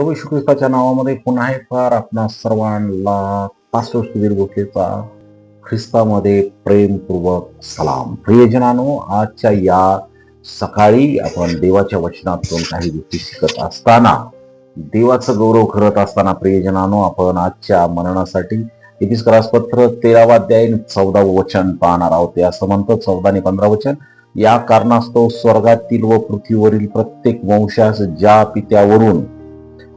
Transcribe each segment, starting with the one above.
प्रभू येशू ख्रिस्ताच्या नावामध्ये पुन्हा एक फार आपणा सर्वांना पास्टर सुधीर गोखलेचा ख्रिस्तामध्ये प्रेमपूर्वक सलाम. प्रियजनांनो, आजच्या या सकाळी आपण देवाच्या वचनातून काही गोष्टी शिकत असताना, देवाचं गौरव करत असताना प्रियजनांनो, आपण आजच्या मननासाठी इफिसकरास पत्र 13वा अध्याय 14वे वचन पाहणार आहोत. ते असं म्हणतं, 14 आणि 15 वचन. या कारणास्तव स्वर्गातील व पृथ्वीवरील प्रत्येक वंशास ज्या पित्यावरून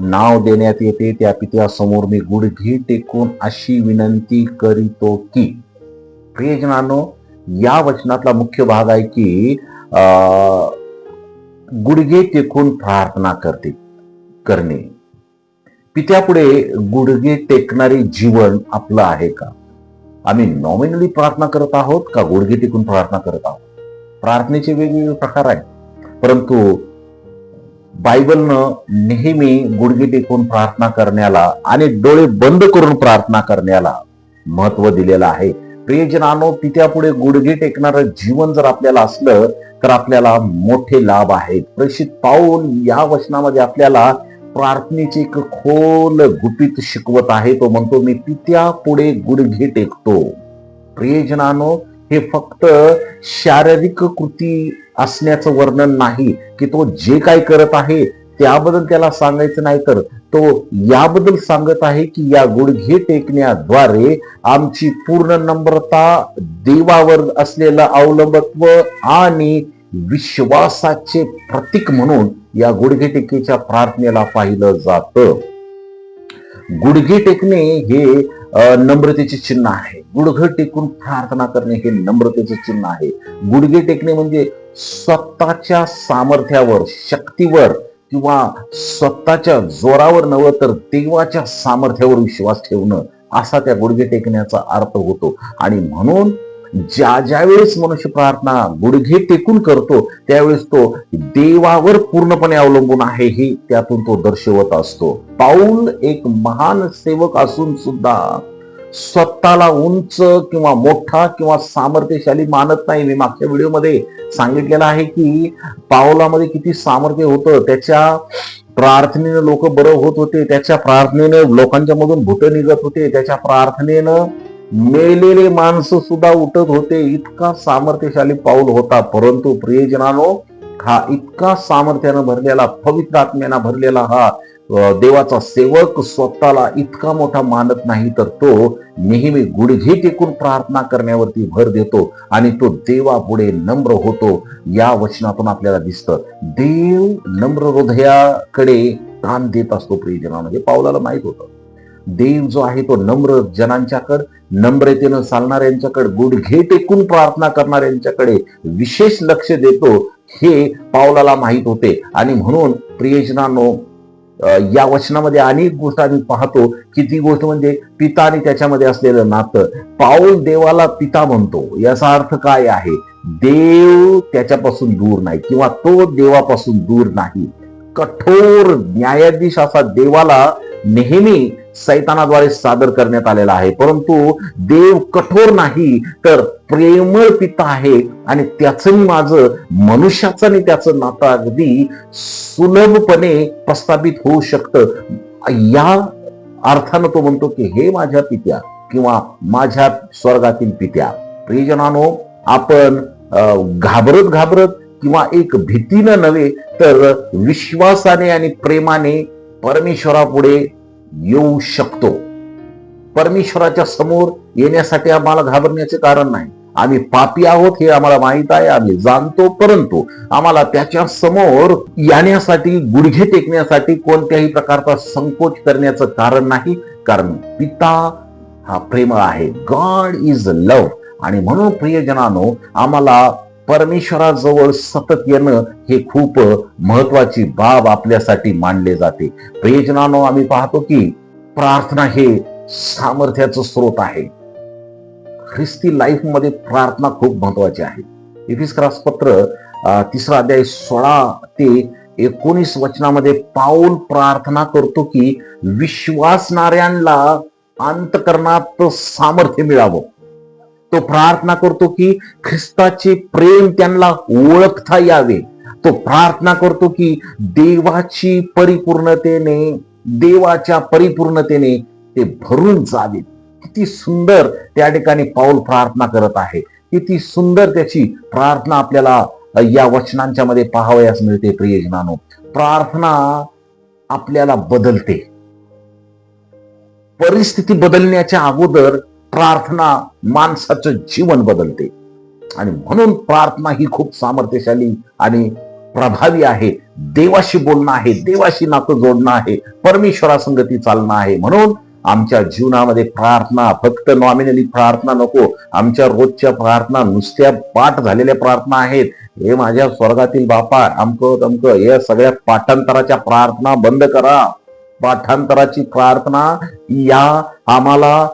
नाव देण्यात येते त्या पित्यासमोर मी गुडघे टेकून अशी विनंती करीतो की. प्रियजनांनो, या वचनातला मुख्य भाग आहे की गुडघे टेकून प्रार्थना करणे. पित्यापुढे गुडघे टेकणारे जीवन आपलं आहे का? आम्ही नॉमिनली प्रार्थना करत आहोत का गुडघे टेकून प्रार्थना करत आहोत? प्रार्थनेचे वेगवेगळे प्रकार आहेत, परंतु बायबलनं नेहमी गुडघे टेकून प्रार्थना करण्याला आणि डोळे बंद करून प्रार्थना करण्याला महत्व दिलेलं आहे. प्रियजनांनो, पित्यापुढे गुडघे टेकणारं जीवन जर आपल्याला असलं तर आपल्याला मोठे लाभ आहेत. प्रेषित पाऊल या वचनामध्ये आपल्याला प्रार्थनेचे एक खोल गुपित शिकवत आहे. तो म्हणतो, मी पित्यापुढे गुडघे टेकतो. प्रियजनांनो, हे फक्त शारीरिक कृती असण्याचं वर्णन नाही की तो जे काय करत आहे त्याबद्दल त्याला सांगायचं नाही, तर तो याबद्दल सांगत आहे की या गुडघे टेकण्याद्वारे आमची पूर्ण नम्रता, देवावर असलेलं अवलंबत्व आणि विश्वासाचे प्रतीक म्हणून या गुडघे टेकीच्या प्रार्थनेला पाहिलं जातं. गुडघे टेकणे हे नम्रतेचे चिन्ह आहे. गुडघे टेकून प्रार्थना करणे हे नम्रतेचे चिन्ह आहे. गुडघे टेकणे म्हणजे स्वतःच्या सामर्थ्यावर, शक्तीवर किंवा स्वतःच्या जोरावर नव्हे तर देवाच्या सामर्थ्यावर विश्वास ठेवणं, असा त्या गुडघे टेकण्याचा अर्थ होतो. आणि म्हणून ज्या वेळेस मनुष्य प्रार्थना गुडघे टेकून करतो त्यावेळेस तो देवावर पूर्णपणे अवलंबून आहे हे त्यातून तो दर्शवत असतो. पाऊल एक महान सेवक असून सुद्धा स्वतःला उंच किंवा मोठा किंवा सामर्थ्यशाली मानत नाही. मी मागच्या व्हिडिओमध्ये सांगितलेलं आहे की पाऊलामध्ये किती सामर्थ्य होतं. त्याच्या प्रार्थनेनं लोक बरं होत होते, त्याच्या प्रार्थनेनं लोकांच्या मधून भूत निघत होते, त्याच्या प्रार्थनेनं मेलेले माणसं सुद्धा उठत होते. इतका सामर्थ्यशाली पाऊल होता. परंतु प्रियजनांनो, हा इतका सामर्थ्यानं भरलेला, पवित्र आत्म्यानं भरलेला हा देवाचा सेवक स्वतःला इतका मोठा मानत नाही, तर तो नेहमी गुडघे टेकून प्रार्थना करण्यावरती भर देतो आणि तो देवापुढे नम्र होतो. या वचनातून आपल्याला दिसतं देव नम्र हृदयाकडे कान देत असतो. प्रियजनांनो, हे पाऊलाला माहित होतं. देव जो आहे तो नम्र जनांच्याकडे, नम्रतेनं चालणाऱ्यांच्याकडे, गुडघे टेकून प्रार्थना करणाऱ्यांच्याकडे विशेष लक्ष देतो, हे पाऊलाला माहित होते. आणि म्हणून प्रियजनांनो, या वचनामध्ये अनेक गोष्ट आम्ही पाहतो की ती गोष्ट म्हणजे पिता आणि त्याच्यामध्ये असलेलं नातं. पाऊल देवाला पिता म्हणतो. याचा अर्थ काय आहे? देव त्याच्यापासून दूर नाही किंवा तो देवापासून दूर नाही. कठोर न्यायाधीश असा देवाला नेहमी सैतानाद्वारे सादर करण्यात आलेला आहे, परंतु देव कठोर नाही तर प्रेमळ पिता आहे. आणि त्याचं माझं मनुष्याचं आणि त्याचं नातं अगदी सुलभपणे प्रस्थापित होऊ शकतं. या अर्थानं तो म्हणतो की हे माझ्या पित्या किंवा माझ्या स्वर्गातील पित्या. प्रियजनांनो, आपण घाबरत किंवा एक भीतीनं नव्हे तर विश्वासाने आणि प्रेमाने परमेश्वरापुढे येऊ शकतो. परमेश्वराच्या समोर येण्यासाठी आम्हाला घाबरण्याचे कारण नाही. आम्ही पापी आहोत हे आम्हाला माहित आहे, आम्ही जाणतो, परंतु आम्हाला त्याच्या समोर येण्यासाठी, गुडघे टेकण्यासाठी कोणत्याही प्रकारचा संकोच करण्याचं कारण नाही, कारण पिता हा प्रेमळ आहे. God is love. आणि म्हणून प्रियजनांनो, आम्हाला परमेश्वराजवळ सतत येणं हे खूप महत्वाची बाब आपल्यासाठी मानले जाते. प्रियजनांनो, आम्ही पाहतो की प्रार्थना हे सामर्थ्याचं स्रोत आहे. ख्रिस्ती लाईफ मध्ये प्रार्थना खूप महत्वाची आहे. इफिसकरास पत्र 3रा अध्याय 16 ते 19 वचनामध्ये पाऊल प्रार्थना करतो की विश्वासणाऱ्यांना अंतकरणात सामर्थ्य मिळावं. तो प्रार्थना करतो की ख्रिस्ताचे प्रेम त्यांना ओळखता यावे. तो प्रार्थना करतो की देवाची परिपूर्णतेने देवाच्या परिपूर्णतेने ते भरून जावेत. किती सुंदर त्या ठिकाणी पाऊल प्रार्थना करत आहे. किती सुंदर त्याची प्रार्थना आपल्याला या वचनांच्या मध्ये पाहावयास मिळते. प्रियजनानो, प्रार्थना आपल्याला बदलते. परिस्थिती बदलण्याच्या अगोदर प्रार्थना माणसाचं जीवन बदलते. आणि म्हणून प्रार्थना ही खूप सामर्थ्यशाली आणि प्रभावी आहे. देवाशी बोलणं आहे, देवाशी नातं जोडणं आहे, परमेश्वरासंगती चालणं आहे. म्हणून आमच्या जीवनामध्ये प्रार्थना फक्त नॉमिनली प्रार्थना नको. आमच्या रोजच्या प्रार्थना नुसत्या पाठ झालेल्या प्रार्थना आहेत. हे माझ्या स्वर्गातील बापा अमकं तमकं या सगळ्या पाठांतराच्या प्रार्थना बंद करा. पाठांतराची प्रार्थना या आम्हाला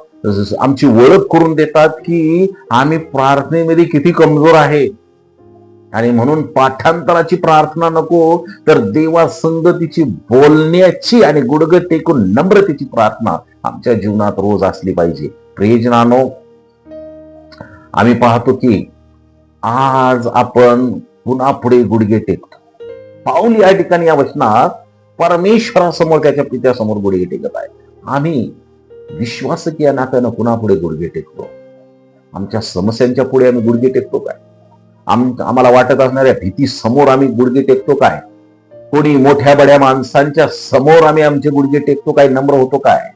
आमची ओळख करून देतात की आम्ही प्रार्थनेमध्ये किती कमजोर आहे. आणि म्हणून पाठांतराची प्रार्थना नको, तर देवा संगतीची बोलण्याची आणि गुडघे टेकून नम्रतेची प्रार्थना आमच्या जीवनात रोज असली पाहिजे. प्रियजनानो, आम्ही पाहतो की आज आपण पुन्हा पुढे गुडघे टेकतो. पाऊल या ठिकाणी या वचनात परमेश्वरासमोर त्याच्या पित्यासमोर गुडघे टेकत आहे. आम्ही विश्वासक या नात्यानं पुन्हा पुढे गुडघे टेकतो. आमच्या समस्यांच्या पुढे आम्ही गुडघे टेकतो काय? आम्हाला वाटत असणाऱ्या भीती समोर आम्ही गुडघे टेकतो काय? कोणी मोठ्या बड्या माणसांच्या समोर आम्ही आमचे गुडघे टेकतो काय? नम्र होतो काय?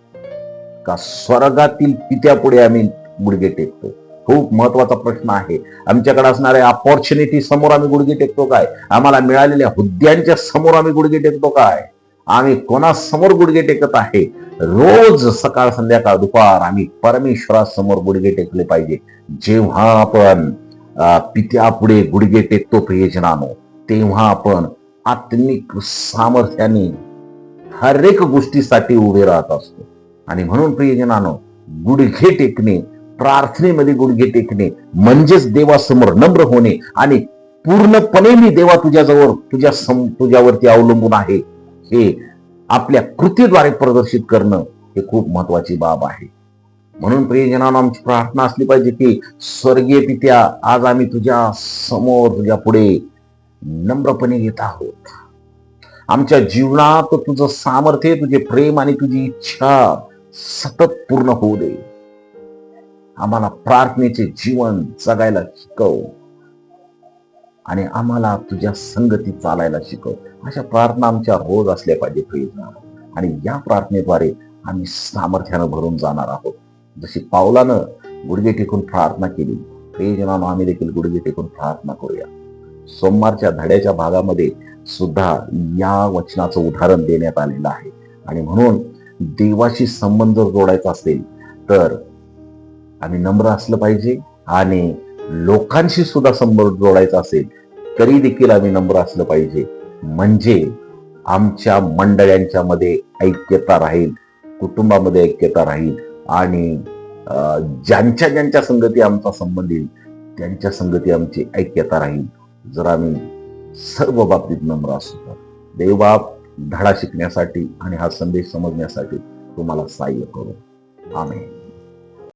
का स्वर्गातील पित्यापुढे आम्ही गुडघे टेकतो? खूप महत्वाचा प्रश्न आहे. आमच्याकडे असणाऱ्या अपॉर्च्युनिटी समोर आम्ही गुडघे टेकतो काय? आम्हाला मिळालेल्या हुद्द्यांच्या समोर आम्ही गुडघे टेकतो काय? आम्ही कोणासमोर गुडघे टेकत आहे? रोज सकाळ संध्याकाळ दुपार आम्ही परमेश्वरासमोर गुडघे टेकले पाहिजे. जेव्हा आपण पित्यापुढे गुडघे टेकतो प्रियजनानो, तेव्हा आपण आत्मिक सामर्थ्याने हर एक गोष्टीसाठी उभे राहत असतो. आणि म्हणून प्रियजनानो, गुडघे टेकणे, प्रार्थनेमध्ये गुडघे टेकणे म्हणजेच देवासमोर नम्र होणे आणि पूर्णपणे मी देवा तुझ्याजवळ तुझ्यावरती अवलंबून आहे हे आपल्या कृतीद्वारे प्रदर्शित करणं हे खूप महत्वाची बाब आहे. म्हणून प्रियजनांनो, आमची प्रार्थना असली पाहिजे की स्वर्गीय पित्या, आज आम्ही तुझ्या समोर तुझ्या पुढे नम्रपणे येत आहोत. आमच्या जीवनात तुझं सामर्थ्य, तुझे प्रेम आणि तुझी इच्छा सतत पूर्ण होऊ दे. आम्हाला प्रार्थनेचे जीवन जगायला शिकव आणि आम्हाला तुझ्या संगतीत चालायला शिकव. अशा प्रार्थना आमच्या रोज असल्या पाहिजे प्रियजनांनो. आणि या प्रार्थनेद्वारे आम्ही सामर्थ्यानं भरून जाणार आहोत. जशी पावलानं गुडघे टेकून प्रार्थना केली, प्रियजनांनो आम्ही देखील गुडघे टेकून प्रार्थना करूया. सोमवारच्या धड्याच्या भागामध्ये सुद्धा या वचनाचं उदाहरण देण्यात आलेलं आहे. आणि म्हणून देवाशी संबंध जोडायचा असेल तर आम्ही नम्र असलं पाहिजे आणि लोकांशी सुद्धा संबंध जोडायचा असेल तरी देखील आम्ही नम्र असलं पाहिजे. म्हणजे आमच्या मंडळांच्या मध्ये ऐक्यता राहील, कुटुंबामध्ये ऐक्यता राहील आणि ज्यांच्या संगती आमचा संबंध येईल त्यांच्या संगती आमची ऐक्यता राहील जर आम्ही सर्व बाबतीत नम्र असू. तर देवा धडा शिकण्यासाठी आणि हा संदेश समजण्यासाठी तुम्हाला सहाय्य करू. आमेन.